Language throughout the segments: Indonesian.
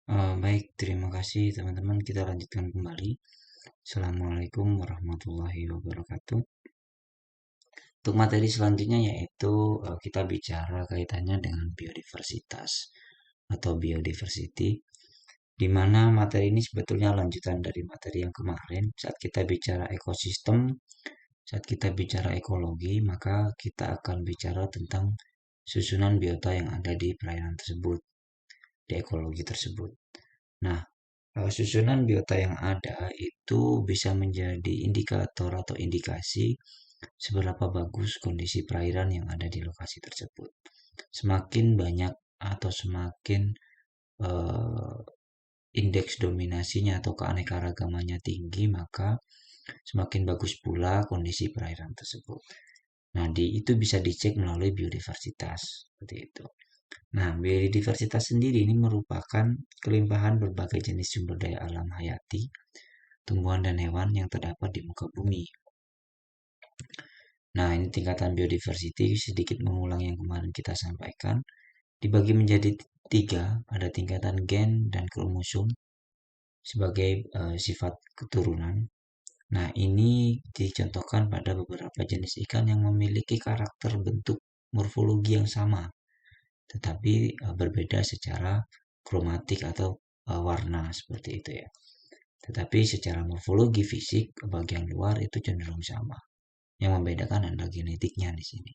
Baik, terima kasih teman-teman. Kita lanjutkan kembali. Assalamualaikum warahmatullahi wabarakatuh. Untuk materi selanjutnya yaitu kita bicara kaitannya dengan biodiversitas atau biodiversity, di mana materi ini sebetulnya lanjutan dari materi yang kemarin. Saat kita bicara ekosistem, saat kita bicara ekologi, maka kita akan bicara tentang susunan biota yang ada di perairan tersebut, di ekologi tersebut. Nah, susunan biota yang ada itu bisa menjadi indikator atau indikasi seberapa bagus kondisi perairan yang ada di lokasi tersebut. Semakin banyak atau semakin uh, indeks dominasinya atau keanekaragamannya tinggi, maka semakin bagus pula kondisi perairan tersebut. Nah, itu bisa dicek melalui biodiversitas seperti itu. Nah, biodiversitas sendiri ini merupakan kelimpahan berbagai jenis sumber daya alam hayati, tumbuhan dan hewan yang terdapat di muka bumi. Nah, ini tingkatan biodiversity sedikit mengulang yang kemarin kita sampaikan. Dibagi menjadi tiga, ada tingkatan gen dan kromosom sebagai sifat keturunan. Nah, ini dicontohkan pada beberapa jenis ikan yang memiliki karakter bentuk morfologi yang sama, tetapi berbeda secara kromatik atau warna seperti itu ya. Tetapi secara morfologi fisik bagian luar itu cenderung sama. Yang membedakan adalah genetiknya di sini.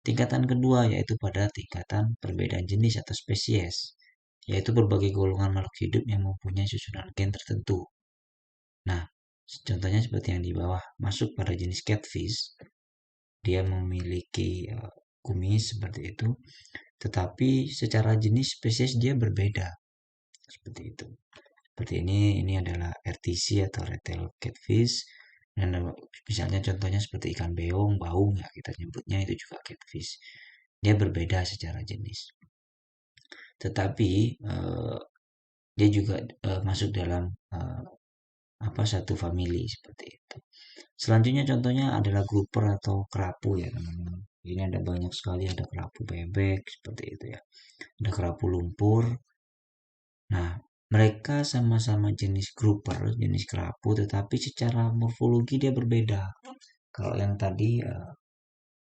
Tingkatan kedua yaitu pada tingkatan perbedaan jenis atau spesies, yaitu berbagai golongan makhluk hidup yang mempunyai susunan gen tertentu. Nah, contohnya seperti yang di bawah, masuk pada jenis catfish, dia memiliki kumis seperti itu, tetapi secara jenis spesies dia berbeda seperti itu. Seperti ini adalah RTC atau red-tail catfish. Dan misalnya contohnya seperti ikan beong, baung ya kita nyebutnya itu juga catfish. Dia berbeda secara jenis. Tetapi dia juga masuk dalam satu family seperti itu. Selanjutnya contohnya adalah grouper atau kerapu ya teman-teman. Ini ada banyak sekali, ada kerapu bebek seperti itu ya. Ada kerapu lumpur. Nah, mereka sama-sama jenis grouper, jenis kerapu, tetapi secara morfologi dia berbeda. Kalau yang tadi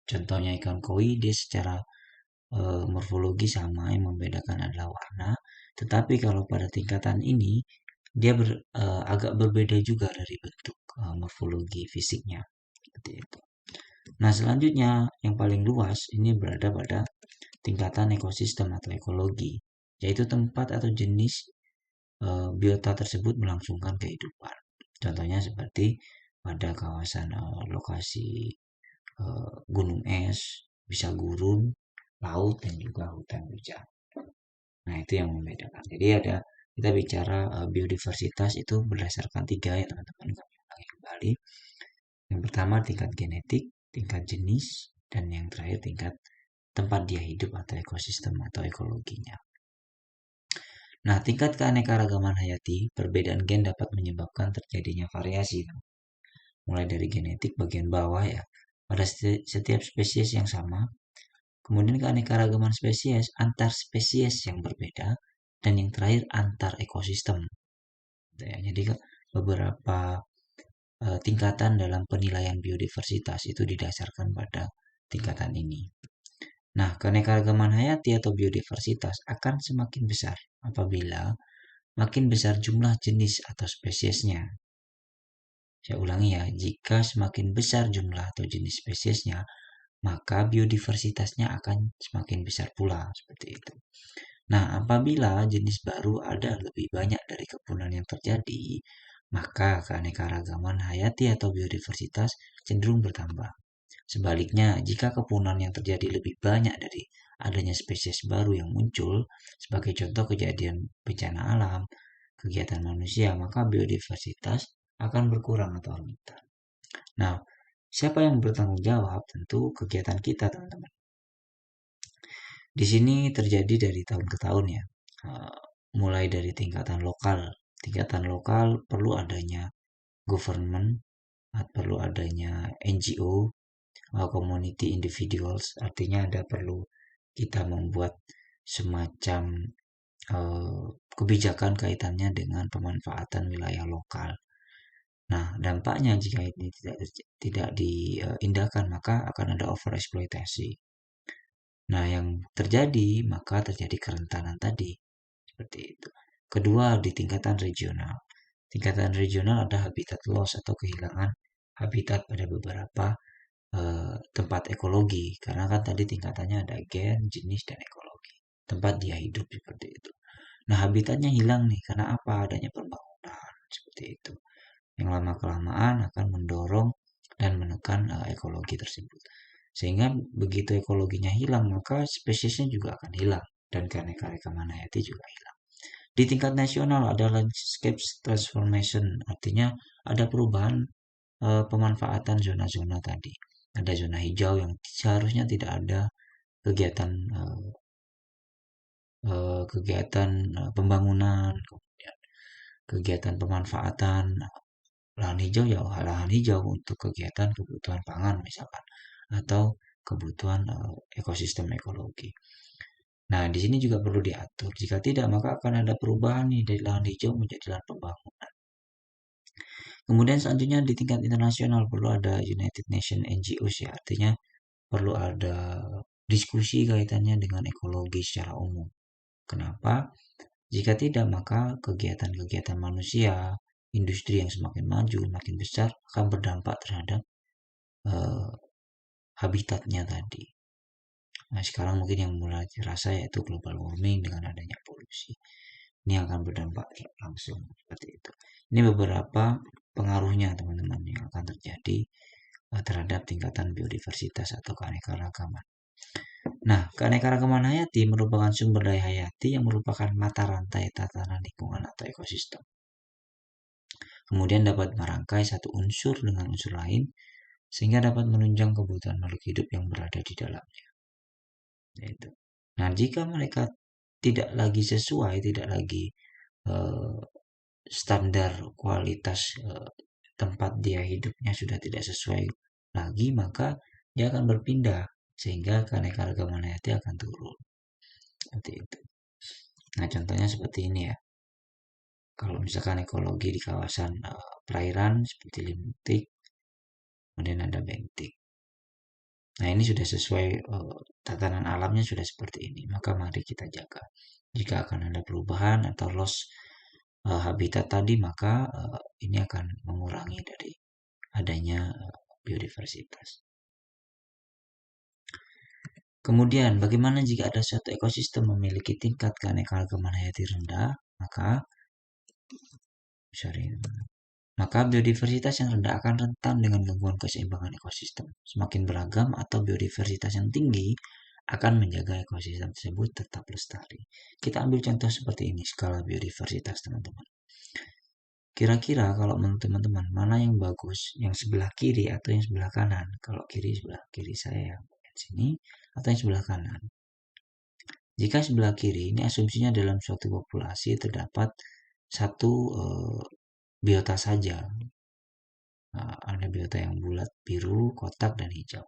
contohnya ikan koi, dia secara morfologi sama, yang membedakan adalah warna. Tetapi kalau pada tingkatan ini, dia agak berbeda juga dari bentuk morfologi fisiknya. Seperti itu. Nah, selanjutnya yang paling luas ini berada pada tingkatan ekosistem atau ekologi, yaitu tempat atau jenis biota tersebut melangsungkan kehidupan. Contohnya seperti pada kawasan lokasi gunung es, bisa gurun, laut, dan juga hutan hujan. Nah, itu yang membedakan. Jadi ada kita bicara biodiversitas itu berdasarkan tiga ya teman-teman. Kami ulangi kembali. Yang pertama tingkat genetik, tingkat jenis, dan yang terakhir tingkat tempat dia hidup atau ekosistem atau ekologinya. Nah, tingkat keanekaragaman hayati, perbedaan gen dapat menyebabkan terjadinya variasi. Mulai dari genetik bagian bawah ya, pada setiap spesies yang sama, kemudian keanekaragaman spesies, antar spesies yang berbeda, dan yang terakhir antar ekosistem. Jadi beberapa tingkatan dalam penilaian biodiversitas itu didasarkan pada tingkatan ini. Nah, keanekaragaman hayati atau biodiversitas akan semakin besar apabila makin besar jumlah jenis atau spesiesnya. Saya ulangi ya, jika semakin besar jumlah atau jenis spesiesnya, maka biodiversitasnya akan semakin besar pula, seperti itu. Nah, apabila jenis baru ada lebih banyak dari kepunahan yang terjadi, maka keanekaragaman hayati atau biodiversitas cenderung bertambah. Sebaliknya, jika kepunahan yang terjadi lebih banyak dari adanya spesies baru yang muncul, sebagai contoh kejadian bencana alam, kegiatan manusia, maka biodiversitas akan berkurang atau rentan. Nah, siapa yang bertanggung jawab? Tentu kegiatan kita, teman-teman. Di sini terjadi dari tahun ke tahun ya. Mulai dari tingkatan lokal. Tingkatan lokal perlu adanya government, perlu adanya NGO, community individuals, artinya ada perlu kita membuat semacam kebijakan kaitannya dengan pemanfaatan wilayah lokal. Nah, dampaknya jika ini tidak diindahkan maka akan ada overeksploitasi. Nah, yang terjadi maka terjadi kerentanan tadi seperti itu. Kedua, di tingkatan regional. Tingkatan regional ada habitat loss atau kehilangan habitat pada beberapa tempat ekologi. Karena kan tadi tingkatannya ada gen, jenis, dan ekologi. Tempat dia hidup seperti itu. Nah, habitatnya hilang nih karena apa? Adanya pembangunan seperti itu. Yang lama-kelamaan akan mendorong dan menekan ekologi tersebut. Sehingga begitu ekologinya hilang, maka spesiesnya juga akan hilang dan keanekaragaman hayati juga hilang. Di tingkat nasional ada landscape transformation, artinya ada perubahan pemanfaatan zona-zona tadi. Ada zona hijau yang seharusnya tidak ada kegiatan pembangunan, kemudian kegiatan pemanfaatan lahan hijau ya lahan hijau untuk kegiatan kebutuhan pangan misalkan atau kebutuhan ekosistem ekologi. Nah, di sini juga perlu diatur. Jika tidak, maka akan ada perubahan nih dari lahan hijau menjadi lahan pembangunan. Kemudian selanjutnya di tingkat internasional perlu ada United Nations NGOs ya, artinya perlu ada diskusi kaitannya dengan ekologi secara umum. Kenapa? Jika tidak, maka kegiatan-kegiatan manusia, industri yang semakin maju, makin besar akan berdampak terhadap uh, habitatnya tadi. Nah, sekarang mungkin yang mulai terasa yaitu global warming dengan adanya polusi. Ini akan berdampak langsung seperti itu. Ini beberapa pengaruhnya teman-teman yang akan terjadi terhadap tingkatan biodiversitas atau keanekaragaman. Nah, keanekaragaman hayati merupakan sumber daya hayati yang merupakan mata rantai tatanan lingkungan atau ekosistem. Kemudian dapat merangkai satu unsur dengan unsur lain sehingga dapat menunjang kebutuhan makhluk hidup yang berada di dalamnya. Yaitu. Nah, jika mereka tidak lagi sesuai, tidak lagi uh, standar kualitas tempat dia hidupnya sudah tidak sesuai lagi, maka dia akan berpindah sehingga keanekaragaman hayati akan turun. Seperti itu. Nah, contohnya seperti ini ya. Kalau misalkan ekologi di kawasan perairan seperti Limutik, kemudian ada Bentik. Nah, ini sudah sesuai tatanan alamnya sudah seperti ini. Maka mari kita jaga. Jika akan ada perubahan atau loss habitat tadi, maka ini akan mengurangi dari adanya biodiversitas. Kemudian, bagaimana jika ada suatu ekosistem memiliki tingkat keanekaragaman hayati rendah, maka biodiversitas yang rendah akan rentan dengan gangguan keseimbangan ekosistem. Semakin beragam atau biodiversitas yang tinggi akan menjaga ekosistem tersebut tetap lestari. Kita ambil contoh seperti ini, skala biodiversitas teman-teman. Kira-kira kalau menurut teman-teman, mana yang bagus? Yang sebelah kiri atau yang sebelah kanan? Kalau kiri, sebelah kiri saya yang sini, atau yang sebelah kanan? Jika sebelah kiri, ini asumsinya dalam suatu populasi terdapat satu biota saja. Nah, ada biota yang bulat, biru, kotak, dan hijau.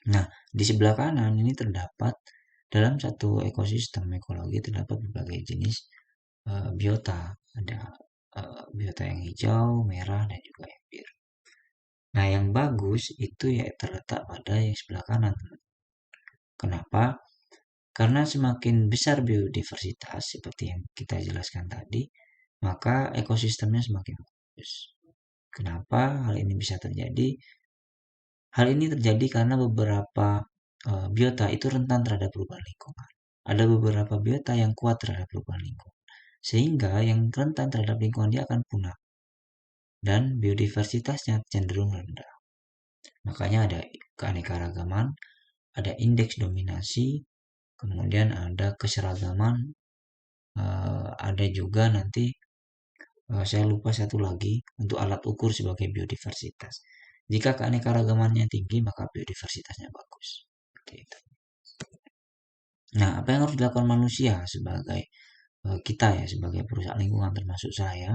Nah, di sebelah kanan ini terdapat dalam satu ekosistem ekologi terdapat berbagai jenis biota. Ada biota yang hijau, merah, dan juga yang biru. Nah, yang bagus itu ya terletak pada yang sebelah kanan. Kenapa? Karena semakin besar biodiversitas seperti yang kita jelaskan tadi, maka ekosistemnya semakin bagus. Kenapa hal ini bisa terjadi? Hal ini terjadi karena beberapa biota itu rentan terhadap perubahan lingkungan. Ada beberapa biota yang kuat terhadap perubahan lingkungan. Sehingga yang rentan terhadap lingkungan dia akan punah. Dan biodiversitasnya cenderung rendah. Makanya ada keanekaragaman, ada indeks dominasi, kemudian ada keseragaman, ada juga nanti saya lupa satu lagi untuk alat ukur sebagai biodiversitas. Jika keanekaragamannya tinggi, maka biodiversitasnya bagus. Seperti itu. Nah, apa yang harus dilakukan manusia sebagai kita ya, sebagai perusahaan lingkungan termasuk saya,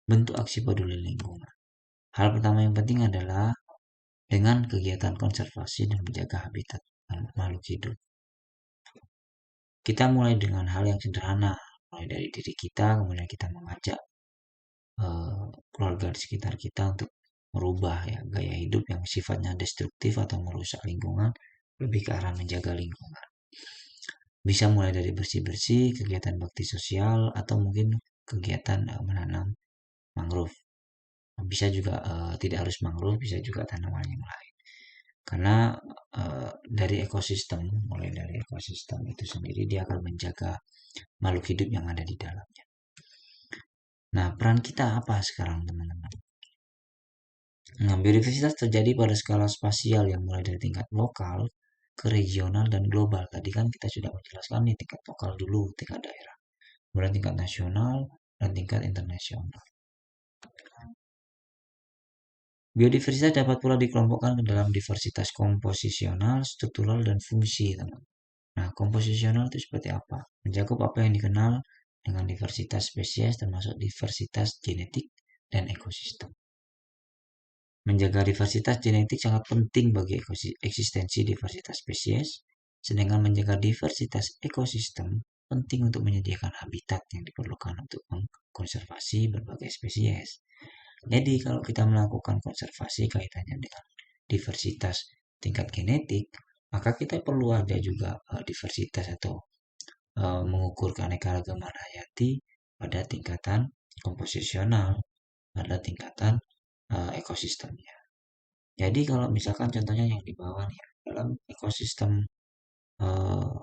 bentuk aksi peduli lingkungan. Hal pertama yang penting adalah dengan kegiatan konservasi dan menjaga habitat makhluk hidup. Kita mulai dengan hal yang sederhana, mulai dari diri kita, kemudian kita mengajak keluarga di sekitar kita untuk merubah ya gaya hidup yang sifatnya destruktif atau merusak lingkungan, lebih ke arah menjaga lingkungan. Bisa mulai dari bersih-bersih, kegiatan bakti sosial, atau mungkin kegiatan menanam mangrove. Bisa juga tidak harus mangrove, bisa juga tanaman yang lain. Karena dari ekosistem, mulai dari ekosistem itu sendiri, dia akan menjaga makhluk hidup yang ada di dalamnya. Nah, peran kita apa sekarang, teman-teman? Nah, biodiversitas terjadi pada skala spasial yang mulai dari tingkat lokal ke regional dan global. Tadi kan kita sudah menjelaskan nih tingkat lokal dulu, tingkat daerah, kemudian tingkat nasional dan tingkat internasional. Biodiversitas dapat pula dikelompokkan ke dalam diversitas komposisional, struktural, dan fungsi, teman. Nah, komposisional itu seperti apa? Mencakup apa yang dikenal dengan diversitas spesies termasuk diversitas genetik dan ekosistem. Menjaga diversitas genetik sangat penting bagi eksistensi diversitas spesies, sedangkan menjaga diversitas ekosistem penting untuk menyediakan habitat yang diperlukan untuk mengkonservasi berbagai spesies. Jadi kalau kita melakukan konservasi kaitannya dengan diversitas tingkat genetik, maka kita perlu ada juga diversitas atau mengukur keanekaragaman hayati pada tingkatan komposisional, pada tingkatan ekosistemnya. Jadi kalau misalkan contohnya yang di bawah nih, dalam ekosistem uh,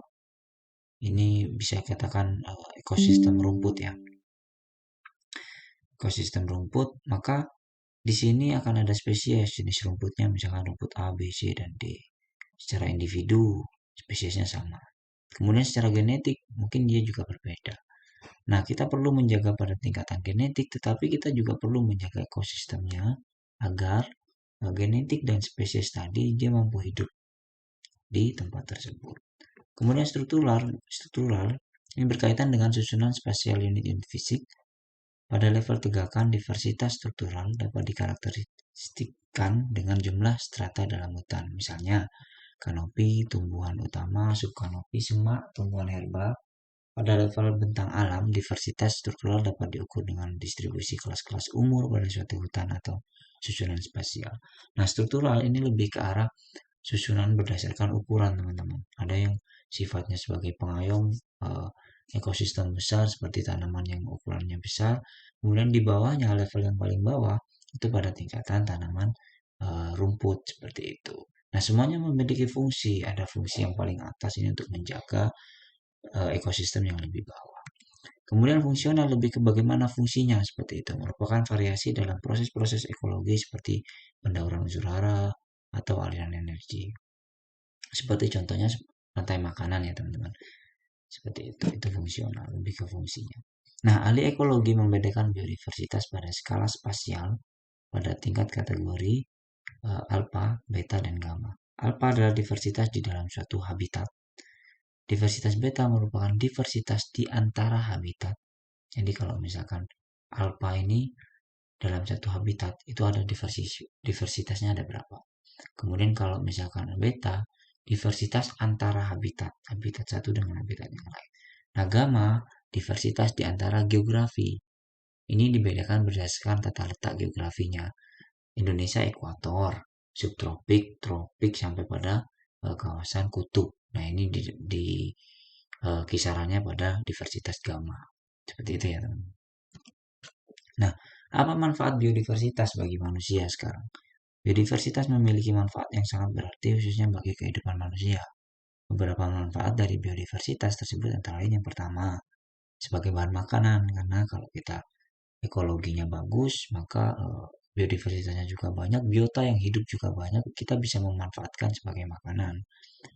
ini bisa katakan ekosistem rumput ya, ekosistem rumput, maka di sini akan ada spesies jenis rumputnya, misalkan rumput A, B, C, dan D. Secara individu spesiesnya sama. Kemudian secara genetik mungkin dia juga berbeda. Nah, kita perlu menjaga pada tingkatan genetik, tetapi kita juga perlu menjaga ekosistemnya agar genetik dan spesies tadi dia mampu hidup di tempat tersebut. Kemudian struktural ini berkaitan dengan susunan spasial unit fisik. Pada level tegakan, diversitas struktural dapat dikarakteristikkan dengan jumlah strata dalam hutan. Misalnya, kanopi, tumbuhan utama, subkanopi, semak, tumbuhan herba. Pada level bentang alam, diversitas struktural dapat diukur dengan distribusi kelas-kelas umur pada suatu hutan atau susunan spasial. Nah, struktural ini lebih ke arah susunan berdasarkan ukuran, teman-teman. Ada yang sifatnya sebagai pengayom ekosistem besar seperti tanaman yang ukurannya besar. Kemudian di bawahnya, level yang paling bawah itu pada tingkatan tanaman rumput seperti itu. Nah, semuanya memiliki fungsi. Ada fungsi yang paling atas ini untuk menjaga ekosistem yang lebih bawah. Kemudian fungsional lebih ke bagaimana fungsinya seperti itu. Merupakan variasi dalam proses-proses ekologi seperti pendauran unsur hara atau aliran energi. Seperti contohnya rantai makanan ya teman-teman. Seperti itu fungsional, lebih ke fungsinya. Nah, ahli ekologi membedakan biodiversitas pada skala spasial pada tingkat kategori alpha, beta, dan gamma. Alpha adalah diversitas di dalam suatu habitat. Diversitas beta merupakan diversitas di antara habitat. Jadi kalau misalkan alpha ini dalam satu habitat itu ada diversitasnya ada berapa. Kemudian kalau misalkan beta, diversitas antara habitat satu dengan habitat yang lain. Nah, gamma, diversitas di antara geografi. Ini dibedakan berdasarkan tata letak geografinya. Indonesia ekuator, subtropik, tropik sampai pada kawasan kutub. Nah, ini di kisarannya pada diversitas gamma. Seperti itu ya, teman. Nah, apa manfaat biodiversitas bagi manusia sekarang? Biodiversitas memiliki manfaat yang sangat berarti khususnya bagi kehidupan manusia. Beberapa manfaat dari biodiversitas tersebut antara lain yang pertama, sebagai bahan makanan, karena kalau kita ekologinya bagus, maka biodiversitasnya juga banyak, biota yang hidup juga banyak, kita bisa memanfaatkan sebagai makanan.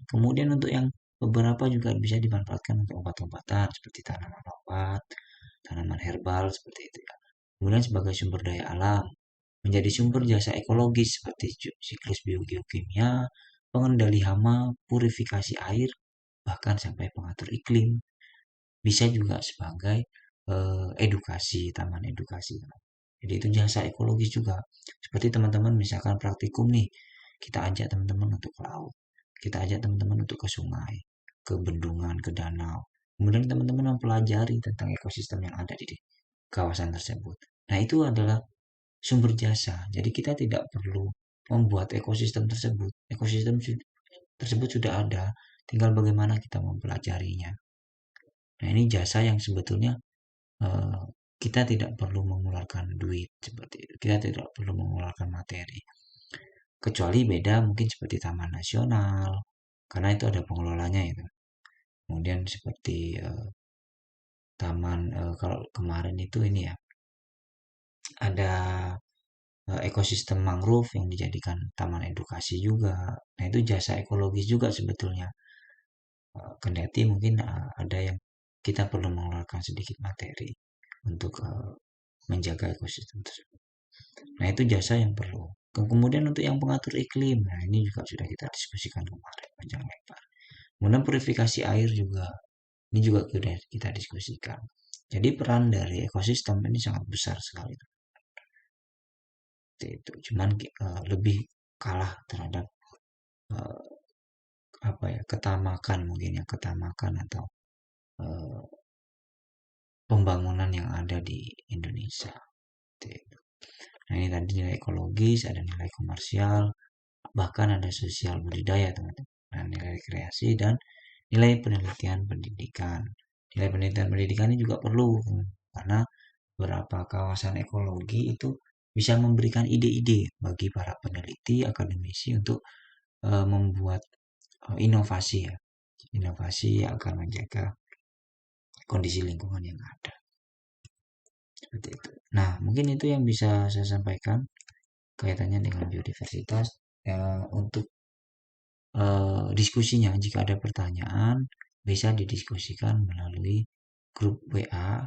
Kemudian untuk yang beberapa juga bisa dimanfaatkan untuk obat-obatan seperti tanaman obat, tanaman herbal seperti itu ya. Kemudian sebagai sumber daya alam, menjadi sumber jasa ekologis seperti siklus biogeokimia, pengendali hama, purifikasi air, bahkan sampai pengatur iklim. Bisa juga sebagai edukasi, taman edukasi. Jadi itu jasa ekologis juga. Seperti teman-teman misalkan praktikum nih, kita ajak teman-teman untuk ke laut, kita ajak teman-teman untuk ke sungai, ke bendungan, ke danau. Kemudian teman-teman mempelajari tentang ekosistem yang ada di kawasan tersebut. Nah, itu adalah sumber jasa. Jadi kita tidak perlu membuat ekosistem tersebut. Ekosistem tersebut sudah ada, tinggal bagaimana kita mempelajarinya. Nah, ini jasa yang sebetulnya eh, kita tidak perlu mengeluarkan duit seperti itu. Kita tidak perlu mengeluarkan materi. Kecuali beda mungkin seperti Taman Nasional, karena itu ada pengelolanya itu. Kemudian seperti taman kalau kemarin itu ini ya, ada ekosistem mangrove yang dijadikan taman edukasi juga. Nah, itu jasa ekologis juga sebetulnya. Kendati mungkin ada yang kita perlu mengeluarkan sedikit materi untuk menjaga ekosistem tersebut. Nah, itu jasa yang perlu. Kemudian untuk yang pengatur iklim, nah ini juga sudah kita diskusikan kemarin panjang lebar. Kemudian purifikasi air juga, ini juga sudah kita diskusikan. Jadi peran dari ekosistem ini sangat besar sekali. Itu cuman lebih kalah terhadap uh, apa ya, ketamakan mungkin ya, ketamakan atau uh, pembangunan yang ada di Indonesia. Itu. Nah, ini tadi nilai ekologis, ada nilai komersial, bahkan ada sosial budidaya teman-teman, dan nilai rekreasi dan nilai penelitian pendidikan. Nilai penelitian pendidikan ini juga perlu karena beberapa kawasan ekologi itu bisa memberikan ide-ide bagi para peneliti akademisi untuk membuat inovasi ya, inovasi yang akan menjaga kondisi lingkungan yang ada seperti itu. Nah, mungkin itu yang bisa saya sampaikan kaitannya dengan biodiversitas. Ya, untuk diskusinya, jika ada pertanyaan bisa didiskusikan melalui grup WA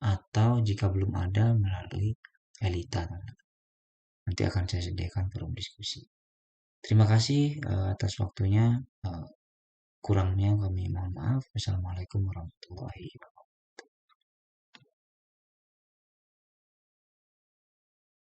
atau jika belum ada melalui Elita. Nanti akan saya sediakan forum diskusi. Terima kasih atas waktunya. Kurangnya kami mohon maaf. Wassalamualaikum warahmatullahi wabarakatuh.